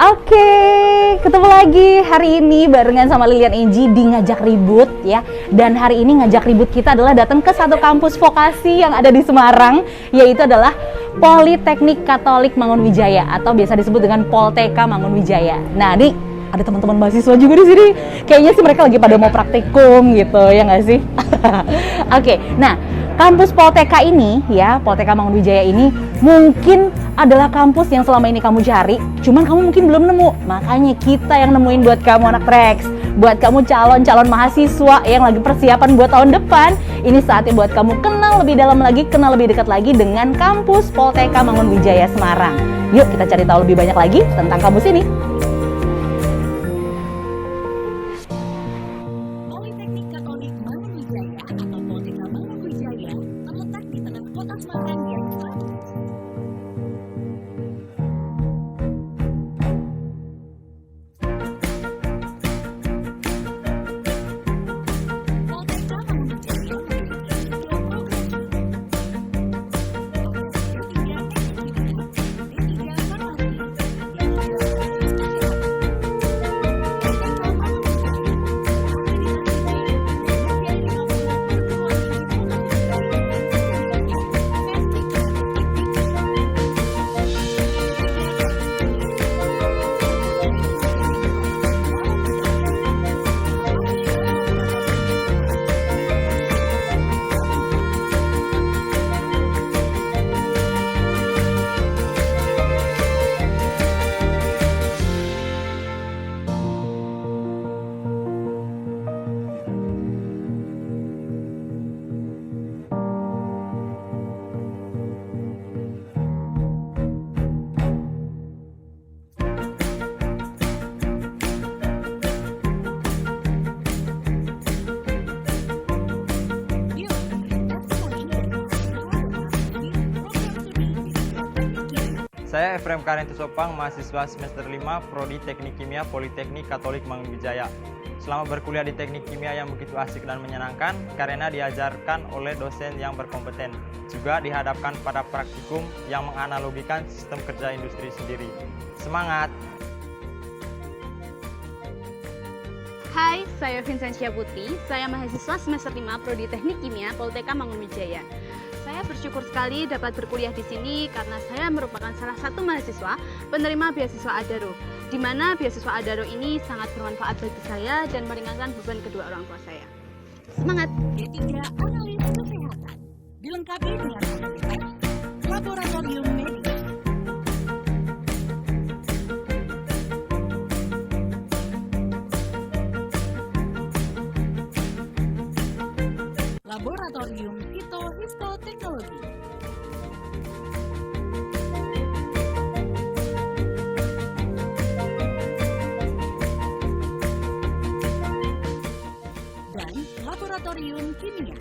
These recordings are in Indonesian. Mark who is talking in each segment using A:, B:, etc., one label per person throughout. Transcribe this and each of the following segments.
A: Oke, ketemu lagi hari ini barengan sama Lilian Enji di Ngajak Ribut ya. Dan hari ini ngajak ribut kita adalah datang ke satu kampus vokasi yang ada di Semarang, yaitu adalah Politeknik Katolik Mangunwijaya atau biasa disebut dengan Polteka Mangunwijaya. Nah, nih ada teman-teman mahasiswa juga di sini. Kayaknya sih mereka lagi pada mau praktikum gitu, ya nggak sih? Oke, nah kampus Polteka ini ya, Polteka Mangunwijaya ini mungkin adalah kampus yang selama ini kamu cari, cuman kamu mungkin belum nemu. Makanya kita yang nemuin buat kamu anak Trax, buat kamu calon-calon mahasiswa yang lagi persiapan buat tahun depan. Ini saatnya buat kamu kenal lebih dalam lagi, kenal lebih dekat lagi dengan kampus Polteka Mangunwijaya Semarang. Yuk kita cari tahu lebih banyak lagi tentang kampus ini.
B: Politeknik Katolik Mangunwijaya atau Polteka Mangunwijaya terletak di tengah kota Semarang yang strategis. Polteka Mangunwijaya memiliki 3 program studi.
C: Saya Efrem Karentus Opang, mahasiswa semester 5 Prodi Teknik Kimia Politeknik Katolik Mangunwijaya. Selama berkuliah di teknik kimia yang begitu asik dan menyenangkan karena diajarkan oleh dosen yang berkompeten. Juga dihadapkan pada praktikum yang menganalogikan sistem kerja industri sendiri. Semangat!
D: Hai, saya Vincentia Putri. Saya mahasiswa semester 5 Prodi Teknik Kimia Polteka Mangunwijaya. Saya bersyukur sekali dapat berkuliah di sini karena saya merupakan salah satu mahasiswa penerima beasiswa Adaro, di mana beasiswa Adaro ini sangat bermanfaat bagi saya dan meringankan beban kedua orang tua saya. Semangat!
B: D3 Analis Kesehatan dilengkapi dengan fasilitas laboratorium medis, laboratorium fitohistoteknologi, dan laboratorium kimia.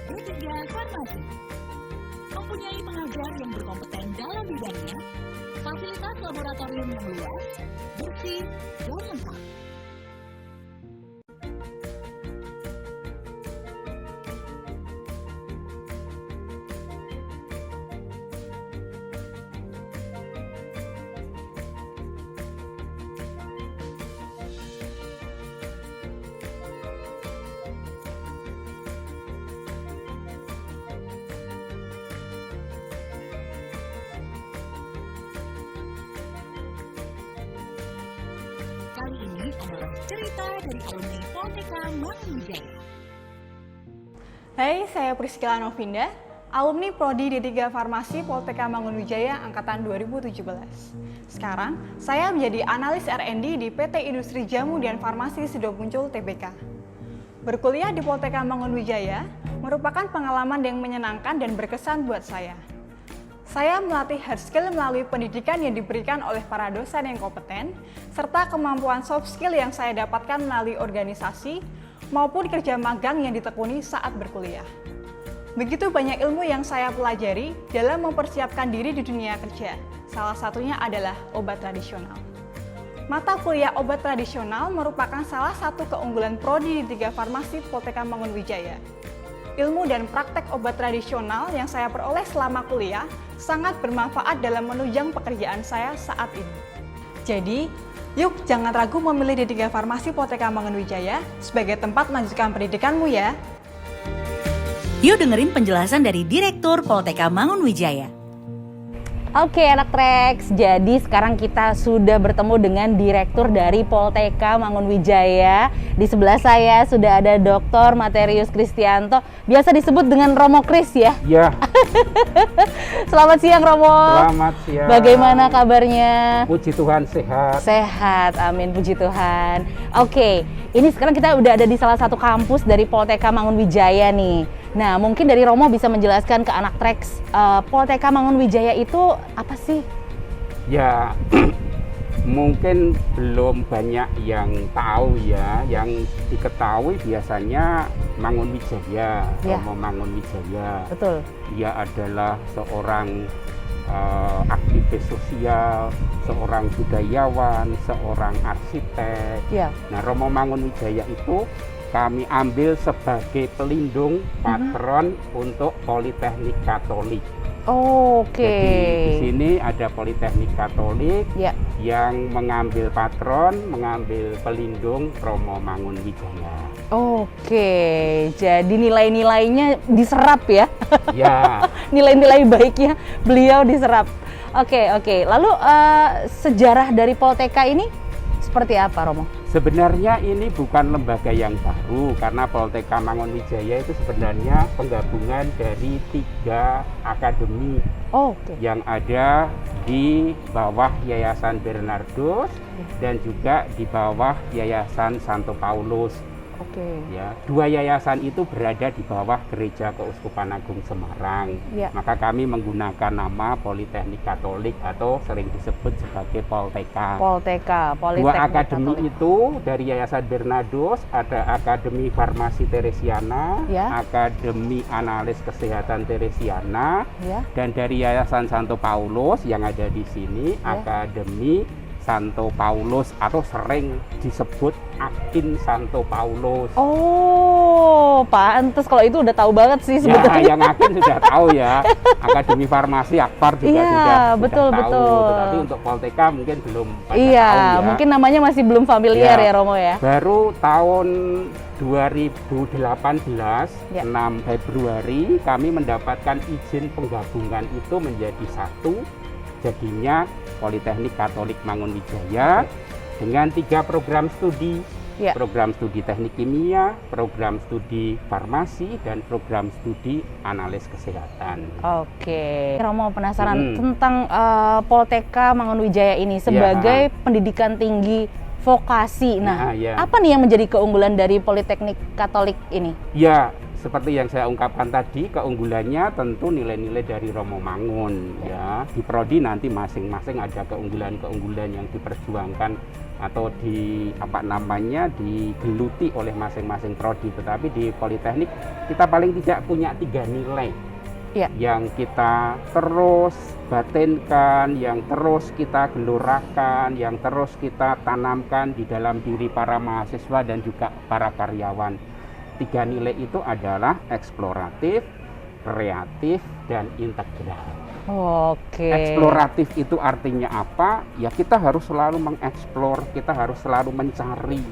B: D3 Farmasi mempunyai pengajar yang berkompeten dalam bidangnya, fasilitas laboratorium yang luas, bersih, dan lengkap. Kali ini adalah cerita dari alumni Polteka Mangunwijaya.
E: Hai, saya Priscila Novinda, alumni Prodi D3 Farmasi Polteka Mangunwijaya Angkatan 2017. Sekarang, saya menjadi analis R&D di PT Industri Jamu dan Farmasi Sidomuncul Tbk. Berkuliah di Polteka Mangunwijaya merupakan pengalaman yang menyenangkan dan berkesan buat saya. Saya melatih hard skill melalui pendidikan yang diberikan oleh para dosen yang kompeten, serta kemampuan soft skill yang saya dapatkan melalui organisasi maupun kerja magang yang ditekuni saat berkuliah. Begitu banyak ilmu yang saya pelajari dalam mempersiapkan diri di dunia kerja. Salah satunya adalah obat tradisional. Mata kuliah obat tradisional merupakan salah satu keunggulan Prodi D3 Farmasi Polteka Mangunwijaya. ilmu dan praktek obat tradisional yang saya peroleh selama kuliah sangat bermanfaat dalam menunjang pekerjaan saya saat ini. Jadi, yuk jangan ragu memilih D3 Farmasi Polteka Mangunwijaya sebagai tempat melanjutkan pendidikanmu ya.
B: Yuk dengerin penjelasan dari Direktur Polteka Mangunwijaya.
A: Oke anak Trax, jadi sekarang kita sudah bertemu dengan Direktur dari Polteka Mangunwijaya. Di sebelah saya sudah ada Dr. Materius Kristianto, biasa disebut dengan Romo Kris ya.
F: Ya,
A: Selamat siang Romo.
F: selamat siang.
A: Bagaimana kabarnya?
F: Puji Tuhan sehat.
A: Sehat, amin, puji Tuhan. Oke, ini sekarang kita udah ada di salah satu kampus dari Polteka Mangunwijaya nih. Nah, mungkin dari Romo bisa menjelaskan ke anak Trax, Polteka Mangunwijaya itu apa sih?
F: Ya, mungkin belum banyak yang tahu ya. Yang diketahui biasanya Mangunwijaya,
A: Ya.
F: Romo Mangunwijaya.
A: Betul.
F: Dia adalah seorang aktivis sosial, seorang budayawan, seorang arsitek.
A: Ya.
F: Nah, Romo Mangunwijaya itu kami ambil sebagai pelindung patron untuk Politeknik Katolik.
A: Oke.
F: Jadi di sini ada Politeknik Katolik
A: Ya.
F: yang mengambil patron, mengambil pelindung Romo Mangunwijaya.
A: Oke, jadi nilai-nilainya diserap ya.
F: Ya,
A: Nilai-nilai baiknya beliau diserap. Oke. Lalu sejarah dari Polteka ini seperti apa, Romo?
F: sebenarnya ini bukan lembaga yang baru karena Polteka Mangunwijaya itu sebenarnya penggabungan dari 3 akademi
A: Oke.
F: yang ada di bawah Yayasan Bernardus dan juga di bawah Yayasan Santo Paulus.
A: Oke.
F: Ya, 2 yayasan itu berada di bawah Gereja Keuskupan Agung Semarang.
A: Ya.
F: Maka kami menggunakan nama Politeknik Katolik atau sering disebut sebagai Polteka.
A: Polteka,
F: 2
A: Politeknik
F: akademi
A: Katolik.
F: itu dari Yayasan Bernardus ada Akademi Farmasi Teresiana,
A: Ya.
F: Akademi Analis Kesehatan Teresiana,
A: Ya.
F: dan dari Yayasan Santo Paulus yang ada di sini
A: Ya.
F: Akademi Santo Paulus atau sering disebut Akin Santo Paulus.
A: Oh, pantes kalau itu udah tahu banget sih
F: Ya,
A: sebetulnya.
F: yang Akin sudah tahu ya. Akademi Farmasi Akpar juga
A: Iya,
F: sudah
A: betul,
F: tahu.
A: betul.
F: Tetapi untuk Polteka mungkin belum pada
A: Iya,
F: tahu ya.
A: mungkin namanya masih belum familiar ya,
F: Ya.
A: Romo ya.
F: Baru tahun 2018,
A: Ya.
F: 6 Februari, kami mendapatkan izin penggabungan itu menjadi satu, jadinya Politeknik Katolik Mangunwijaya dengan 3 program studi.
A: Ya.
F: Program studi teknik kimia, program studi farmasi, dan program studi analis kesehatan.
A: Oke. Romo penasaran
F: Hmm.
A: tentang Polteka Mangunwijaya ini sebagai pendidikan tinggi vokasi. Nah,
F: ya.
A: apa nih yang menjadi keunggulan dari Politeknik Katolik ini?
F: Ya, seperti yang saya ungkapkan tadi, keunggulannya tentu nilai-nilai dari Romo Mangun. Ya, di prodi nanti masing-masing ada keunggulan-keunggulan yang diperjuangkan atau digeluti oleh masing-masing prodi. Tetapi di Politeknik kita paling tidak punya 3 nilai
A: Ya.
F: yang kita terus batinkan, yang terus kita gelorakan, yang terus kita tanamkan di dalam diri para mahasiswa dan juga para karyawan. 3 nilai itu adalah eksploratif, kreatif, dan integral.
A: Oke.
F: Eksploratif itu artinya apa? Ya kita harus selalu mengeksplor, kita harus selalu mencari,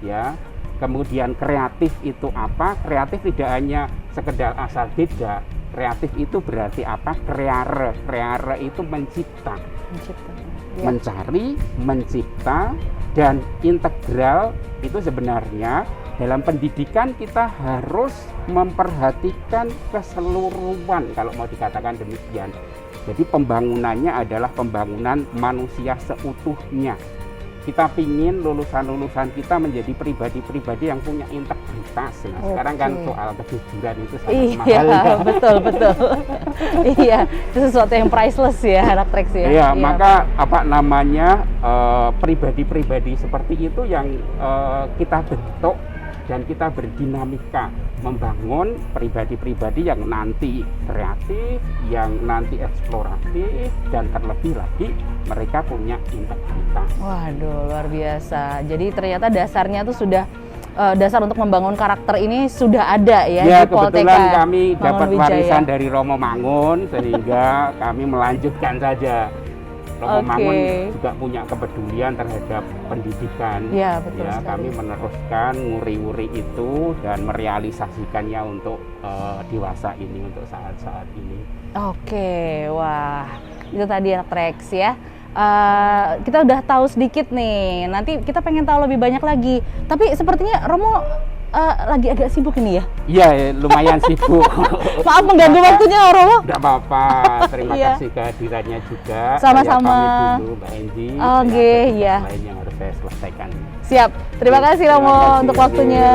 F: ya. Kemudian kreatif itu apa? Kreatif tidak hanya sekedar asal beda. Kreatif itu berarti apa? Kreare. Kreare itu mencipta.
A: Ya.
F: Mencari, mencipta, dan integral itu sebenarnya dalam pendidikan kita harus memperhatikan keseluruhan kalau mau dikatakan demikian. Jadi pembangunannya adalah pembangunan manusia seutuhnya. Kita pingin lulusan-lulusan kita menjadi pribadi-pribadi yang punya integritas. Nah, sekarang kan soal kejujuran itu sangat mahal.
A: Iya, betul. Iya, itu sesuatu yang priceless ya, anak Trax ya.
F: Iya, maka pribadi-pribadi seperti itu yang kita bentuk dan kita berdinamika membangun pribadi-pribadi yang nanti kreatif, yang nanti eksploratif, dan terlebih lagi mereka punya integritas.
A: Waduh, luar biasa. Jadi ternyata dasarnya tuh sudah dasar untuk membangun karakter ini sudah ada ya,
F: Ya,
A: di Polteka
F: kebetulan kami dapat
A: Mangunwijaya.
F: warisan dari Romo Mangun sehingga kami melanjutkan saja. Romo
A: Oke.
F: Mangun juga punya kepedulian terhadap pendidikan.
A: Ya, betul
F: Ya,
A: sekali.
F: kami meneruskan nguri-nguri itu dan merealisasikannya untuk dewasa ini, untuk saat-saat ini.
A: Oke, wah itu tadi anak Trax ya. Kita udah tahu sedikit nih. Nanti kita pengen tahu lebih banyak lagi. Tapi sepertinya Romo lagi agak sibuk ini ya.
F: Iya, lumayan sibuk.
A: Maaf mengganggu waktunya Romo.
F: Tidak apa-apa. Terima
A: Iya.
F: kasih kehadirannya juga.
A: Sama-sama.
F: Saya pamit dulu, Mbak Enji.
A: Oke,
F: Ada tugas
A: iya.
F: lain yang harus saya selesaikan.
A: Siap. Terima kasih
F: Terima
A: Romo
F: kasih,
A: untuk
F: Ibu.
A: waktunya.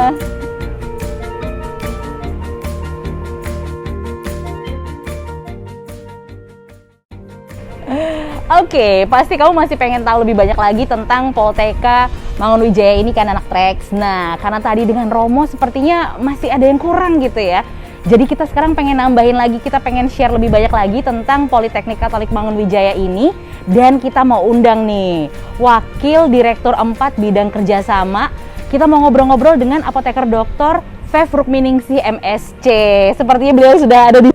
A: Oke, pasti kamu masih pengen tahu lebih banyak lagi tentang Polteka Mangunwijaya ini kan anak Trax. Nah, karena tadi dengan Romo sepertinya masih ada yang kurang gitu ya. Jadi kita sekarang pengen nambahin lagi, kita pengen share lebih banyak lagi tentang Politeknik Katolik Mangunwijaya ini. Dan kita mau undang nih Wakil Direktur 4 Bidang Kerjasama. Kita mau ngobrol-ngobrol dengan Apoteker Dr. Fev Rukminingsih MSc. Sepertinya beliau sudah ada di...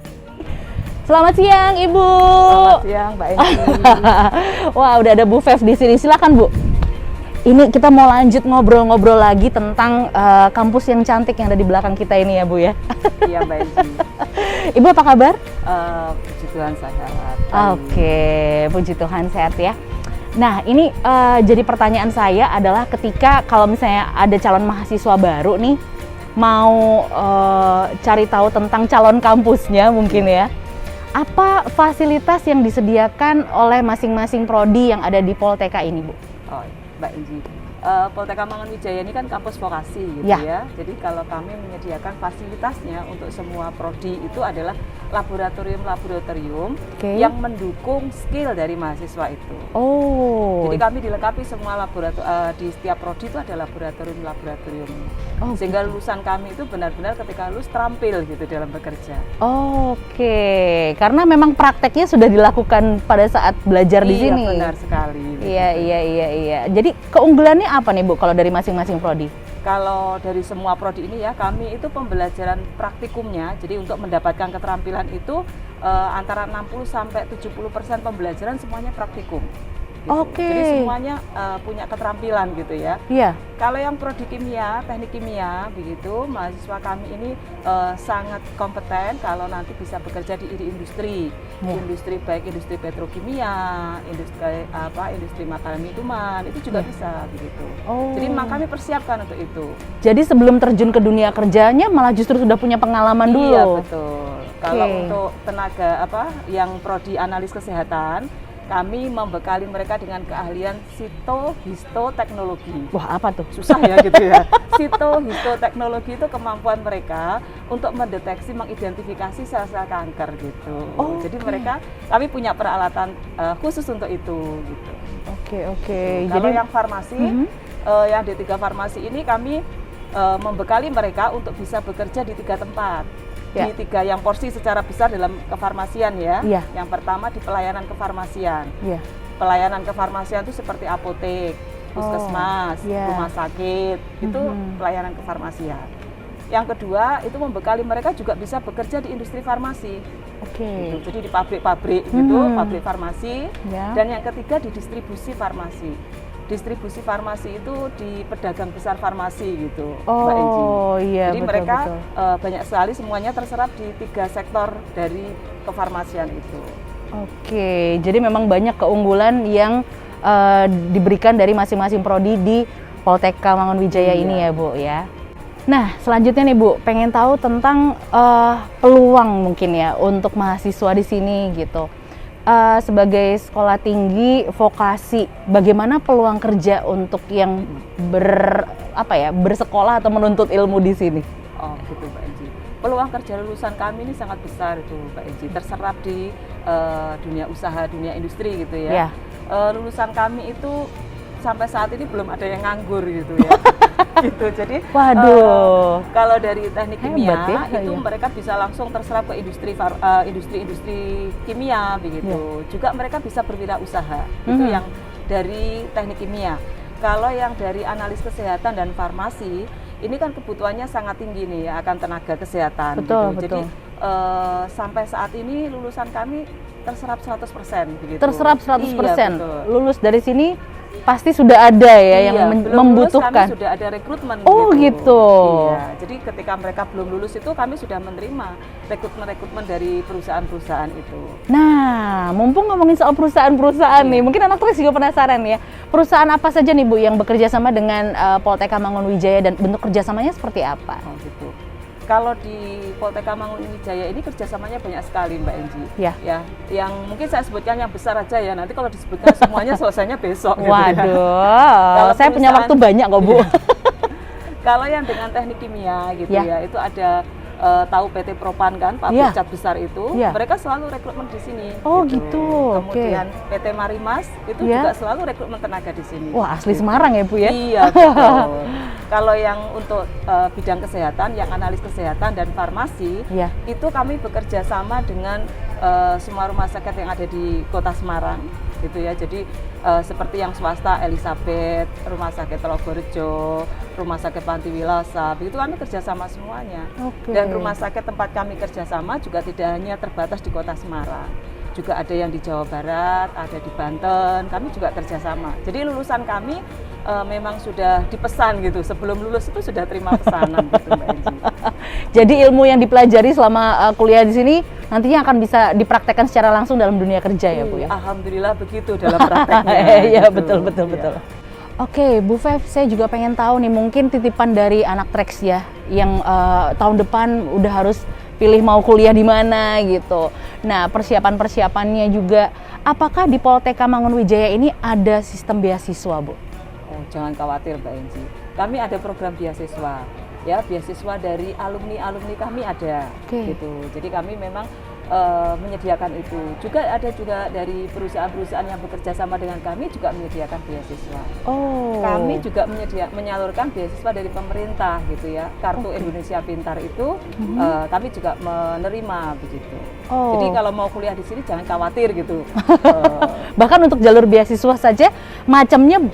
A: Selamat siang Ibu.
G: Selamat siang Mbak Enji.
A: Wah, udah ada Bu Fev di sini. Silakan Bu. Ini kita mau lanjut ngobrol-ngobrol lagi tentang kampus yang cantik yang ada di belakang kita ini ya Bu ya.
G: Iya Mbak Enji.
A: Ibu apa kabar?
G: Puji Tuhan sehat.
A: Oke, puji Tuhan sehat ya. Nah, ini jadi pertanyaan saya adalah ketika kalau misalnya ada calon mahasiswa baru nih mau cari tahu tentang calon kampusnya mungkin ya. Apa fasilitas yang disediakan oleh masing-masing prodi yang ada di Polteka ini, Bu?
G: Oh, Mbak Enji. Polteka Mangunwijaya ini kan kampus vokasi gitu
A: Ya.
G: ya. Jadi kalau kami menyediakan fasilitasnya untuk semua prodi itu adalah laboratorium-laboratorium
A: Oke.
G: yang mendukung skill dari mahasiswa itu.
A: Oh.
G: Jadi kami dilengkapi semua laboratorium, di setiap prodi itu ada laboratorium-laboratorium.
A: Oh,
G: Sehingga lulusan kami itu benar-benar ketika lulus terampil gitu dalam bekerja.
A: Oke, karena memang prakteknya sudah dilakukan pada saat belajar di sini.
G: Iya, benar sekali.
A: Iya. Jadi keunggulannya apa nih Bu kalau dari masing-masing prodi?
G: Kalau dari semua prodi ini ya, kami itu pembelajaran praktikumnya, jadi untuk mendapatkan keterampilan itu antara 60 sampai 70% pembelajaran semuanya praktikum. Gitu.
A: Oke.
G: Jadi semuanya punya keterampilan gitu ya.
A: Iya.
G: Kalau yang prodi kimia, teknik kimia begitu, mahasiswa kami ini sangat kompeten kalau nanti bisa bekerja di industri.
A: Ya.
G: Industri baik industri petrokimia, industri makanan minuman, itu juga bisa begitu.
A: Oh.
G: Jadi memang kami persiapkan untuk itu.
A: Jadi sebelum terjun ke dunia kerjanya malah justru sudah punya pengalaman dulu.
G: Iya, betul. Kalau
A: Oke.
G: untuk tenaga yang prodi analis kesehatan, kami membekali mereka dengan keahlian sitohistoteknologi.
A: Wah, apa tuh?
G: Susah ya gitu ya. Sitohistoteknologi itu kemampuan mereka untuk mendeteksi, mengidentifikasi sel-sel kanker gitu.
A: Oh,
G: Jadi
A: oke.
G: kami punya peralatan khusus untuk itu gitu.
A: Oke.
G: Kalau
A: Jadi
G: yang farmasi,
A: Mhm.
G: yang D3 farmasi ini kami membekali mereka untuk bisa bekerja di 3 tempat.
A: Ya.
G: Di 3 yang porsi secara besar dalam kefarmasian ya.
A: Iya.
G: Yang pertama di pelayanan kefarmasian.
A: Iya.
G: Pelayanan kefarmasian itu seperti apotek, puskesmas,
A: iya.
G: rumah sakit, itu
A: Mhm.
G: pelayanan kefarmasian. Yang kedua itu membekali mereka juga bisa bekerja di industri farmasi.
A: Oke.
G: Gitu. Jadi di pabrik-pabrik gitu,
A: Mhm.
G: pabrik farmasi.
A: Ya.
G: Dan yang ketiga di distribusi farmasi. Distribusi farmasi itu di pedagang besar farmasi gitu, Mbak Enji.
A: Oh, iya,
G: Jadi
A: betul,
G: mereka
A: betul.
G: banyak sekali semuanya terserap di 3 sektor dari kefarmasian itu.
A: Oke, jadi memang banyak keunggulan yang diberikan dari masing-masing prodi di Polteka Mangunwijaya
G: Iya.
A: ini ya Bu ya. Nah, selanjutnya nih Bu, pengen tahu tentang peluang mungkin ya untuk mahasiswa di sini gitu. Sebagai sekolah tinggi vokasi, bagaimana peluang kerja untuk yang bersekolah atau menuntut ilmu di sini?
G: Oh gitu Mbak Enji. Peluang kerja lulusan kami ini sangat besar itu Mbak Enji, terserap di dunia usaha, dunia industri gitu ya.
A: Ya.
G: Lulusan kami itu sampai saat ini belum ada yang nganggur gitu ya. Gitu. Jadi
A: Waduh.
G: kalau dari teknik kimia
A: Hebat ya,
G: itu
A: iya.
G: mereka bisa langsung terserap ke industri kimia begitu. Juga mereka bisa berwirausaha. Itu
A: Mhm.
G: yang dari teknik kimia. Kalau yang dari analis kesehatan dan farmasi ini kan kebutuhannya sangat tinggi nih ya akan tenaga kesehatan.
A: Betul,
G: gitu.
A: betul.
G: Jadi sampai saat ini lulusan kami terserap 100% begitu.
A: Terserap 100%.
G: Iya, betul.
A: Lulus dari sini pasti sudah ada ya yang
G: belum
A: membutuhkan.
G: lulus kami sudah ada rekrutmen.
A: Oh, gitu.
G: Iya, jadi ketika mereka belum lulus itu kami sudah menerima rekrutmen dari perusahaan-perusahaan itu.
A: Nah, mumpung ngomongin soal perusahaan-perusahaan nih, mungkin anak Trax juga penasaran ya. Perusahaan apa saja nih Bu yang bekerja sama dengan Polteka Mangunwijaya dan bentuk kerjasamanya seperti apa?
G: Oh gitu. Kalau di Polteka Mangunwijaya ini kerjasamanya banyak sekali Mbak Enji.
A: Ya.
G: Ya, yang mungkin saya sebutkan yang besar aja ya. Nanti kalau disebutkan semuanya selesainya besok. Gitu ya.
A: Waduh,
G: Kalau
A: saya punya waktu banyak kok Bu.
G: Kalau yang dengan teknik kimia gitu
A: Ya.
G: ya, itu ada tahu PT Propan kan, pabrik
A: Ya.
G: cat besar itu,
A: Ya.
G: mereka selalu rekrutmen di sini.
A: Oh, gitu.
G: Kemudian PT Marimas itu
A: Ya.
G: juga selalu rekrutmen tenaga di sini.
A: Wah, asli Semarang ya Bu ya?
G: Iya, betul. Kalau yang untuk bidang kesehatan, yang analis kesehatan dan farmasi,
A: Ya.
G: itu kami bekerja sama dengan semua rumah sakit yang ada di Kota Semarang, gitu ya. Jadi seperti yang swasta, Elizabeth, Rumah Sakit Telogorejo, Rumah Sakit Pantiwilasa, begitu kami kerjasama semuanya.
A: Oke.
G: Dan rumah sakit tempat kami kerjasama juga tidak hanya terbatas di Kota Semarang, juga ada yang di Jawa Barat, ada di Banten, kami juga kerjasama. Jadi lulusan kami memang sudah dipesan gitu, sebelum lulus itu sudah terima pesanan gitu Mbak Enji.
A: Jadi ilmu yang dipelajari selama kuliah di sini nantinya akan bisa dipraktekkan secara langsung dalam dunia kerja ya Bu ya?
G: Alhamdulillah begitu dalam prakteknya.
A: Iya,
G: gitu.
A: betul.
G: Iya.
A: Oke, Bu Fev, saya juga pengen tahu nih, mungkin titipan dari anak Trax ya, yang tahun depan udah harus pilih mau kuliah di mana gitu. Nah, persiapannya juga, apakah di Polteka Mangunwijaya ini ada sistem beasiswa, Bu?
G: Oh, jangan khawatir Mbak Enji. Kami ada program beasiswa. Ya, beasiswa dari alumni kami ada.
A: Oke.
G: Gitu. Jadi kami memang menyediakan itu. Juga ada juga dari perusahaan-perusahaan yang bekerja sama dengan kami juga menyediakan beasiswa.
A: Oh.
G: Kami juga menyalurkan beasiswa dari pemerintah gitu ya. Kartu Indonesia Pintar itu kami juga menerima begitu.
A: Oh.
G: Jadi kalau mau kuliah di sini jangan khawatir gitu.
A: Bahkan untuk jalur beasiswa saja macamnya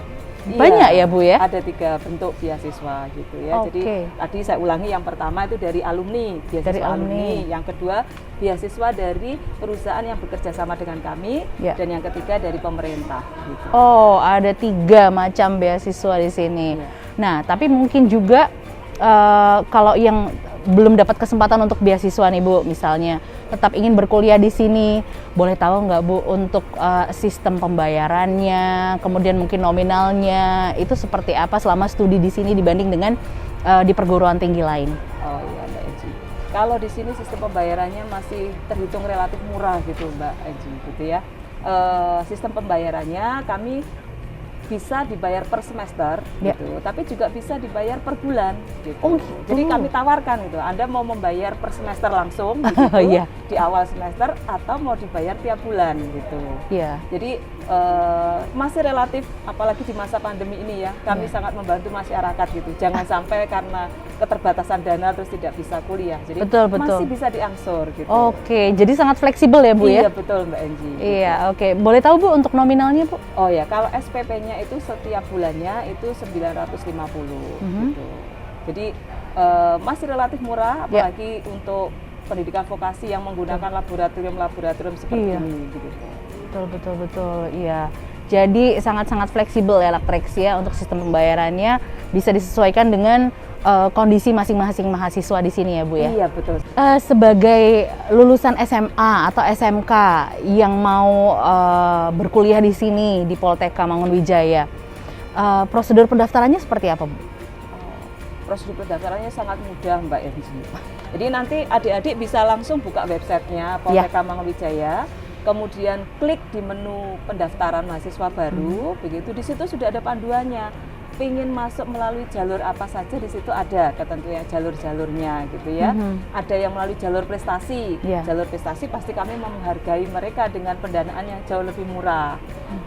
A: banyak ya Bu ya?
G: Ada 3 bentuk beasiswa gitu ya. Jadi
A: Oke.
G: tadi saya ulangi, yang pertama itu dari alumni, beasiswa
A: Dari alumni.
G: Yang kedua beasiswa dari perusahaan yang bekerja sama dengan kami,
A: Ya.
G: dan yang ketiga dari pemerintah gitu.
A: Oh, ada 3 macam beasiswa di sini.
G: Iya.
A: Nah, tapi mungkin juga kalau yang belum dapat kesempatan untuk beasiswa nih Bu, misalnya tetap ingin berkuliah di sini, boleh tahu nggak Bu untuk sistem pembayarannya, kemudian mungkin nominalnya itu seperti apa selama studi di sini dibanding dengan di perguruan tinggi lain?
G: Oh iya Mbak Eji. Kalau di sini sistem pembayarannya masih terhitung relatif murah gitu Mbak Eji gitu ya. Sistem pembayarannya kami bisa dibayar per semester
A: Ya.
G: gitu, tapi juga bisa dibayar per bulan gitu.
A: Oh, gitu.
G: Jadi kami tawarkan gitu, Anda mau membayar per semester langsung gitu,
A: Iya.
G: di awal semester, atau mau dibayar tiap bulan gitu.
A: Iya.
G: Jadi masih relatif, apalagi di masa pandemi ini ya, kami sangat membantu masyarakat gitu. Jangan sampai karena keterbatasan dana terus tidak bisa kuliah. Jadi
A: Betul.
G: masih bisa diangsur gitu.
A: Oke, jadi sangat fleksibel ya Bu
G: Iya
A: ya?
G: betul Mbak Enji.
A: Iya, oke. Boleh tahu Bu untuk nominalnya Bu?
G: Oh ya, kalau SPP-nya itu setiap bulannya itu 950 gitu. Jadi masih relatif murah,
A: Ya.
G: apalagi untuk pendidikan vokasi yang menggunakan laboratorium seperti
A: Iya.
G: ini gitu.
A: Betul, iya. Jadi sangat-sangat fleksibel ya Trax ya untuk sistem pembayarannya, bisa disesuaikan dengan kondisi masing-masing mahasiswa di sini ya Bu ya.
G: Iya betul.
A: Sebagai lulusan SMA atau SMK yang mau berkuliah di sini di Polteka Mangunwijaya, prosedur pendaftarannya seperti apa Bu?
G: Prosedur pendaftarannya sangat mudah Mbak Enji. Jadi nanti adik-adik bisa langsung buka websitenya Polteka Mangunwijaya, kemudian klik di menu pendaftaran mahasiswa baru, begitu di situ sudah ada panduannya. Pingin masuk melalui jalur apa saja, di situ ada ketentuan jalur-jalurnya gitu ya. Ada yang melalui jalur prestasi.
A: Yeah.
G: Jalur prestasi pasti kami menghargai mereka dengan pendanaan yang jauh lebih murah.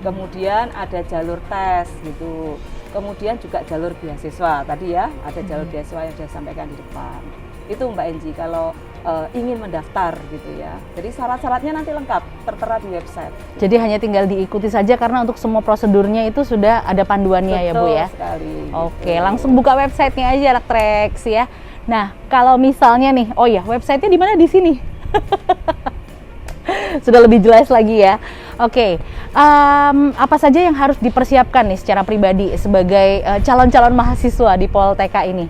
G: Kemudian ada jalur tes gitu. Kemudian juga jalur beasiswa tadi ya, ada jalur beasiswa yang sudah sampaikan di depan. Itu Mbak Enji, kalau ingin mendaftar gitu ya. Jadi syarat-syaratnya nanti lengkap tertera di website.
A: Jadi hanya tinggal diikuti saja karena untuk semua prosedurnya itu sudah ada panduannya ya Bu ya.
G: Betul sekali.
A: Oke, langsung buka websitenya aja Anak Trax ya. Nah, kalau misalnya nih, oh ya, websitenya di mana? Di sini. Sudah lebih jelas lagi ya. Oke, apa saja yang harus dipersiapkan nih secara pribadi sebagai calon-calon mahasiswa di Poltek ini?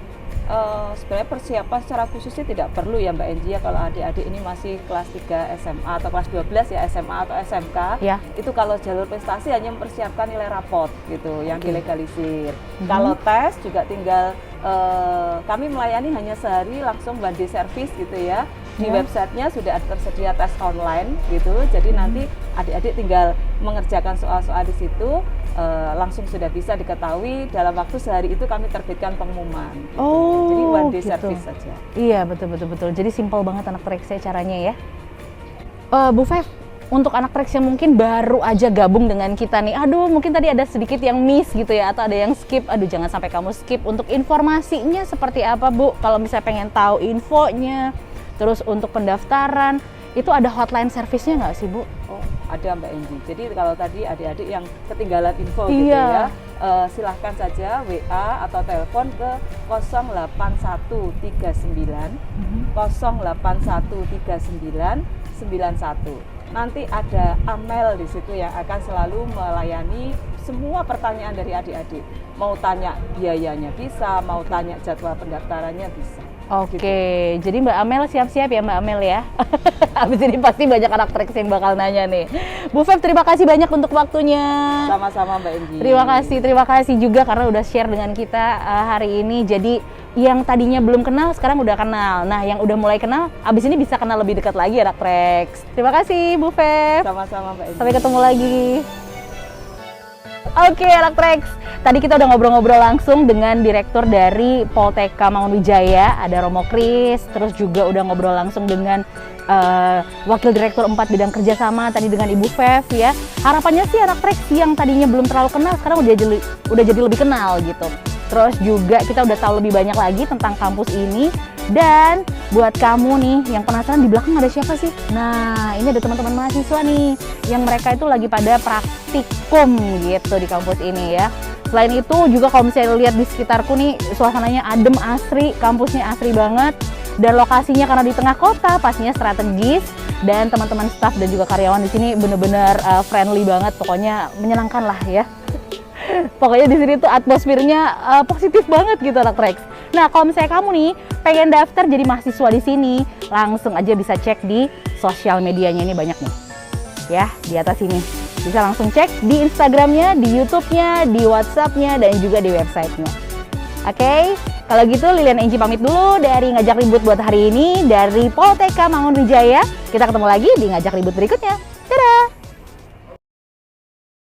G: Sebenarnya persiapan secara khusus sih tidak perlu ya Mbak Enji ya, kalau adik-adik ini masih kelas 3 SMA atau kelas 12 ya, SMA atau SMK
A: Ya.
G: itu kalau jalur prestasi hanya mempersiapkan nilai raport gitu yang dilegalisir. Kalau tes juga tinggal kami melayani hanya sehari langsung one day service gitu ya. Di websitenya sudah ada tersedia tes online gitu, jadi nanti adik-adik tinggal mengerjakan soal-soal di situ, langsung sudah bisa diketahui dalam waktu sehari itu kami terbitkan pengumuman. Gitu.
A: Oh,
G: jadi one day
A: gitu.
G: service saja.
A: Iya, betul. Jadi simpel banget Anak Trax ya caranya ya. Bu Fev, untuk Anak Trax yang mungkin baru aja gabung dengan kita nih, aduh mungkin tadi ada sedikit yang miss gitu ya, atau ada yang skip, aduh jangan sampai kamu skip. Untuk informasinya seperti apa Bu, kalau misalnya pengen tahu infonya, terus untuk pendaftaran, itu ada hotline service-nya nggak sih Bu?
G: Oh, ada Mbak Enji. Jadi kalau tadi adik-adik yang ketinggalan info gitu ya, silahkan saja WA atau telepon ke 08139 08139 91. Nanti ada Amel di situ yang akan selalu melayani semua pertanyaan dari adik-adik. Mau tanya biayanya bisa, mau tanya jadwal pendaftarannya bisa.
A: Oke, jadi Mbak Amel siap-siap ya Mbak Amel ya. Habis ini pasti banyak Anak Trax yang bakal nanya nih. Bu Fev, terima kasih banyak untuk waktunya.
G: Sama-sama Mbak Enji.
A: Terima kasih juga karena udah share dengan kita hari ini. Jadi yang tadinya belum kenal sekarang udah kenal. Nah, yang udah mulai kenal, abis ini bisa kenal lebih dekat lagi Anak Trax. Terima kasih Bu Fev.
G: Sama-sama Mbak Enji.
A: Sampai ketemu lagi. Oke, Anak Trax. Tadi kita udah ngobrol-ngobrol langsung dengan direktur dari Poltek Mangunwijaya, ada Romo Kris, terus juga udah ngobrol langsung dengan Wakil Direktur 4 Bidang Kerjasama tadi dengan Ibu Fev ya. Harapannya sih Anak Trax yang tadinya belum terlalu kenal sekarang udah jadi lebih kenal gitu. Terus juga kita udah tahu lebih banyak lagi tentang kampus ini. Dan buat kamu nih yang penasaran di belakang ada siapa sih? Nah, ini ada teman-teman mahasiswa nih yang mereka itu lagi pada praktikum gitu di kampus ini ya. Selain itu juga kalau misalnya lihat di sekitarku nih suasananya adem, asri, kampusnya asri banget. Dan lokasinya karena di tengah kota pastinya strategis, dan teman-teman staff dan juga karyawan di sini bener-bener friendly banget, pokoknya menyenangkan lah ya. Pokoknya di sini tuh atmosfernya positif banget gitu Anak Trax. Nah, kalau misalnya kamu nih pengen daftar jadi mahasiswa di sini, langsung aja bisa cek di sosial medianya, ini banyak nih. Ya, di atas ini. Bisa langsung cek di Instagramnya, di YouTube-nya, di WhatsApp-nya, dan juga di website-nya. Oke, kalau gitu Lilian Enji pamit dulu dari Ngajak Ribut buat hari ini dari Poltek Mangunwijaya. Kita ketemu lagi di Ngajak Ribut berikutnya. Dadah!